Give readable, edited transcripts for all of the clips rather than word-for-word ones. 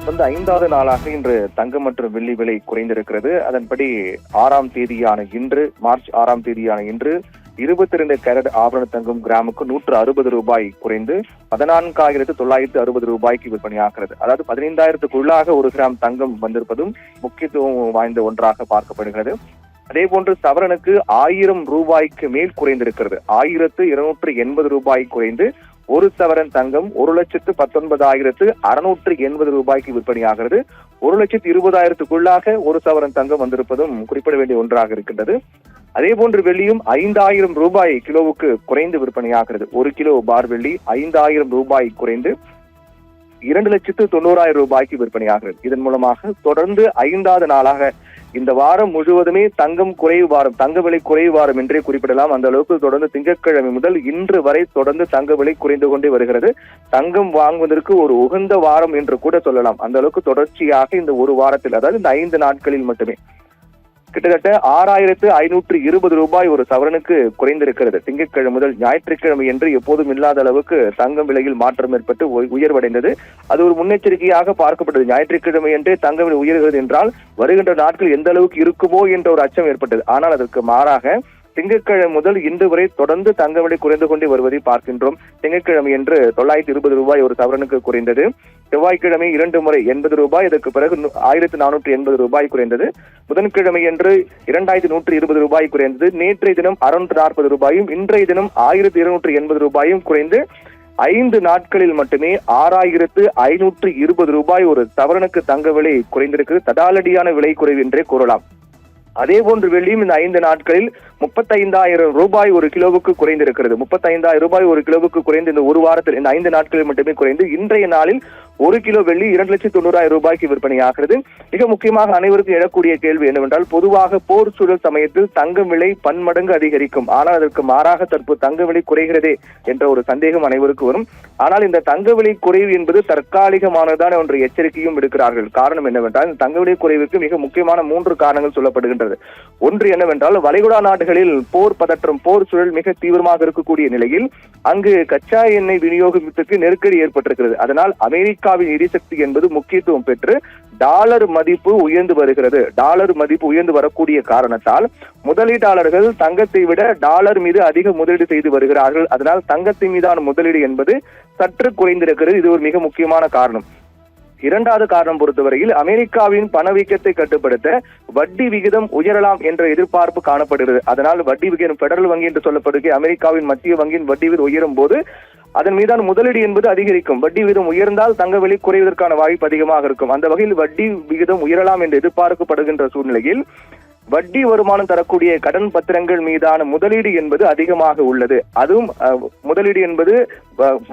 5வது நாளாக இன்று தங்கம் மற்றும் வெள்ளி விலை குறைந்திருக்கிறது. அதன்படி 6ஆம் தேதியான இன்று, மார்ச் 6ஆம் தேதியான இன்று 22 கேரட் ஆபரண தங்கம் கிராமுக்கு 160 ரூபாய் குறைந்து 14,960 ரூபாய்க்கு விற்பனையாகிறது. அதாவது 15,000க்குள்ளாக 1 கிராம் தங்கம் வந்திருப்பதும் முக்கியத்துவம் வாய்ந்த ஒன்றாக பார்க்கப்படுகிறது. அதே போன்று சவரனுக்கு 1000 ரூபாய்க்கு மேல் குறைந்திருக்கிறது. 1280 ரூபாய் குறைந்து 1 சவரன் தங்கம் 1,19,680 ரூபாய்க்கு விற்பனையாகிறது. 1,20,000க்குள்ளாக 1 சவரன் தங்கம் வந்திருப்பதும் குறிப்பிட வேண்டிய ஒன்றாக இருக்கின்றது. அதே போன்று வெள்ளியும் 5,000 ரூபாய் கிலோவுக்கு குறைந்து விற்பனையாகிறது. 1 கிலோ பார் வெள்ளி 5,000 ரூபாய் குறைந்து 2,90,000 ரூபாய்க்கு விற்பனையாகிறது. இதன் மூலமாக தொடர்ந்து 5வது நாளாக இந்த வாரம் முழுவதுமே தங்கம் குறைவு வாரம், தங்க விலை குறைவு வாரம் என்றே குறிப்பிடலாம். அந்த அளவுக்கு தொடர்ந்து திங்கட்கிழமை முதல் இன்று வரை தொடர்ந்து தங்க விலை குறைந்து கொண்டே வருகிறது. தங்கம் வாங்குவதற்கு ஒரு உகந்த வாரம் என்று கூட சொல்லலாம். அந்த அளவுக்கு தொடர்ச்சியாக இந்த ஒரு வாரத்தில், அதாவது இந்த 5 நாட்களில் மட்டுமே கிட்டத்தட்ட 6,520 ரூபாய் ஒரு சவரனுக்கு குறைந்திருக்கிறது. திங்கட்கிழமை முதல் ஞாயிற்றுக்கிழமை என்று எப்போதும் இல்லாத அளவுக்கு தங்கம் விலையில் மாற்றம் ஏற்பட்டு உயர்வடைந்தது. அது ஒரு முன்னெச்சரிக்கையாக பார்க்கப்பட்டது. ஞாயிற்றுக்கிழமை என்றே தங்க விலை உயர்கிறது என்றால் வருகின்ற நாட்கள் எந்த அளவுக்கு இருக்குமோ என்ற ஒரு அச்சம் ஏற்பட்டது. ஆனால் அதற்கு மாறாக திங்கட்கிழமை முதல் இன்று வரை தொடர்ந்து தங்க விலை குறைந்து கொண்டே வருவதை பார்க்கின்றோம். திங்கட்கிழமை என்று 920 ரூபாய் ஒரு சவரனுக்கு குறைந்தது. செவ்வாய்க்கிழமை 2 முறை 80 ரூபாய், அதற்கு பிறகு 1,480 ரூபாய் குறைந்தது. புதன்கிழமை என்று 2,120 ரூபாய் குறைந்தது. நேற்றைய தினம் 640 ரூபாயும் இன்றைய தினம் 1,280 ரூபாயும் குறைந்து 5 நாட்களில் மட்டுமே 6,520 ரூபாய் ஒரு சவரனுக்கு தங்க விலை குறைந்திருக்கு. தடாலடியான விலை குறைவு என்றே கூறலாம். அதே போன்று வெள்ளியும் இந்த 5 நாட்களில் 35,000 ரூபாய் ஒரு கிலோவுக்கு குறைந்திருக்கிறது. 35,000 ரூபாய் ஒரு கிலோவுக்கு குறைந்து இந்த ஒரு வாரத்தில், இந்த 5 நாட்களில் மட்டுமே குறைந்து இன்றைய நாளில் 1 கிலோ வெள்ளி 2,90,000 ரூபாய்க்கு விற்பனையாகிறது. மிக முக்கியமாக அனைவருக்கும் எழக்கூடிய கேள்வி என்னவென்றால், பொதுவாக போர் சூழல் சமயத்தில் தங்கம் விலை பன்மடங்கு அதிகரிக்கும். ஆனால் அதற்கு மாறாக தற்போது தங்க விலை குறைகிறதே என்ற ஒரு சந்தேகம் அனைவருக்கும் வரும். ஆனால் இந்த தங்க விலை குறைவு என்பது தற்காலிகமானதான ஒன்று எச்சரிக்கையும் எடுக்கிறார்கள். காரணம் என்னவென்றால், இந்த தங்க விலை குறைவுக்கு மிக முக்கியமான 3 காரணங்கள் சொல்லப்படுகின்றது. ஒன்று என்னவென்றால், வளைகுடா நாடுகளில் போர் பதற்றம், போர் சூழல் மிக தீவிரமாக இருக்கக்கூடிய நிலையில் அங்கு கச்சா எண்ணெய் விநியோகத்துக்கு நெருக்கடி ஏற்பட்டிருக்கிறது. அதனால் அமெரிக்காவின் எரிசக்தி என்பது முக்கியத்துவம் பெற்று டாலர் மதிப்பு உயர்ந்து வருகிறது. டாலர் மதிப்பு உயர்ந்து வரக்கூடிய காரணத்தால் முதலீட்டாளர்கள் தங்கத்தை விட டாலர் மீது அதிக முதலீடு செய்து வருகிறார்கள். அதனால் தங்கத்தின் மீதான முதலீடு என்பது சற்று குறைந்திருக்கிறது. இது ஒரு மிக முக்கியமான காரணம். 2வது காரணம் பொறுத்தவரையில், அமெரிக்காவின் பணவீக்கத்தை கட்டுப்படுத்த வட்டி விகிதம் உயரலாம் என்ற எதிர்பார்ப்பு காணப்படுகிறது. அதனால் வட்டி விகிதம், பெடரல் வங்கி என்று சொல்லப்படுகிற அமெரிக்காவின் மத்திய வங்கியின் வட்டி விகிதம் உயரும் போது அதன் மீதான முதலீடு என்பது அதிகரிக்கும். வட்டி விகிதம் உயர்ந்தால் தங்க விலை குறைவதற்கான வாய்ப்பு அதிகமாக இருக்கும். அந்த வகையில் வட்டி விகிதம் உயரலாம் என்று எதிர்பார்க்கப்படுகின்ற சூழ்நிலையில் வட்டி வருமானம் தரக்கூடிய கடன் பத்திரங்கள் மீதான முதலீடு என்பது அதிகமாக உள்ளது. அதுவும் முதலீடு என்பது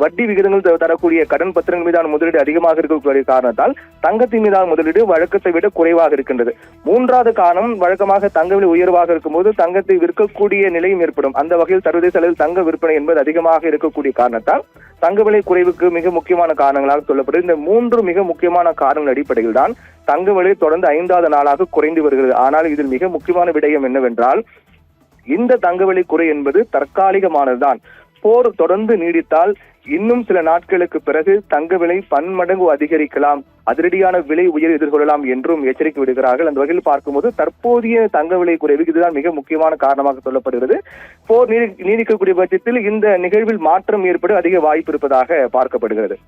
வட்டி விகிதங்கள் தரக்கூடிய கடன் பத்திரங்கள் மீதான முதலீடு அதிகமாக இருக்கக்கூடிய காரணத்தால் தங்கத்தின் மீதான முதலீடு வழக்கத்தை விட குறைவாக இருக்கின்றது. 3வது காரணம், வழக்கமாக தங்க விலை உயர்வாக இருக்கும்போது தங்கத்தை விற்கக்கூடிய நிலையும் ஏற்படும். அந்த வகையில் சர்வதேச அளவில் தங்க விற்பனை என்பது அதிகமாக இருக்கக்கூடிய காரணத்தால் தங்க விலை குறைவுக்கு மிக முக்கியமான காரணங்களாக சொல்லப்படுது. இந்த 3 மிக முக்கியமான காரணங்கள் அடிப்படையில் தான் தங்க விலை தொடர்ந்து 5வது நாளாக குறைந்து வருகிறது. ஆனால் இதில் மிக முக்கியமான விடயம் என்னவென்றால், இந்த தங்க விலை குறை என்பது தற்காலிகமானதுதான். போர் தொடர்ந்து நீடித்தால் இன்னும் சில நாட்களுக்கு பிறகு தங்க விலை பன்மடங்கு அதிகரிக்கலாம், அதிரடியான விலை உயர் எதிர்கொள்ளலாம் என்றும் எச்சரிக்கை விடுகிறார்கள். அந்த வகையில் பார்க்கும்போது தற்போதைய தங்க விலை குறைவுக்கு இதுதான் மிக முக்கியமான காரணமாக சொல்லப்படுகிறது. போர் நீடிக்கக்கூடிய பட்சத்தில் இந்த நிகழ்வில் மாற்றம் ஏற்பட அதிக வாய்ப்பு இருப்பதாக பார்க்கப்படுகிறது.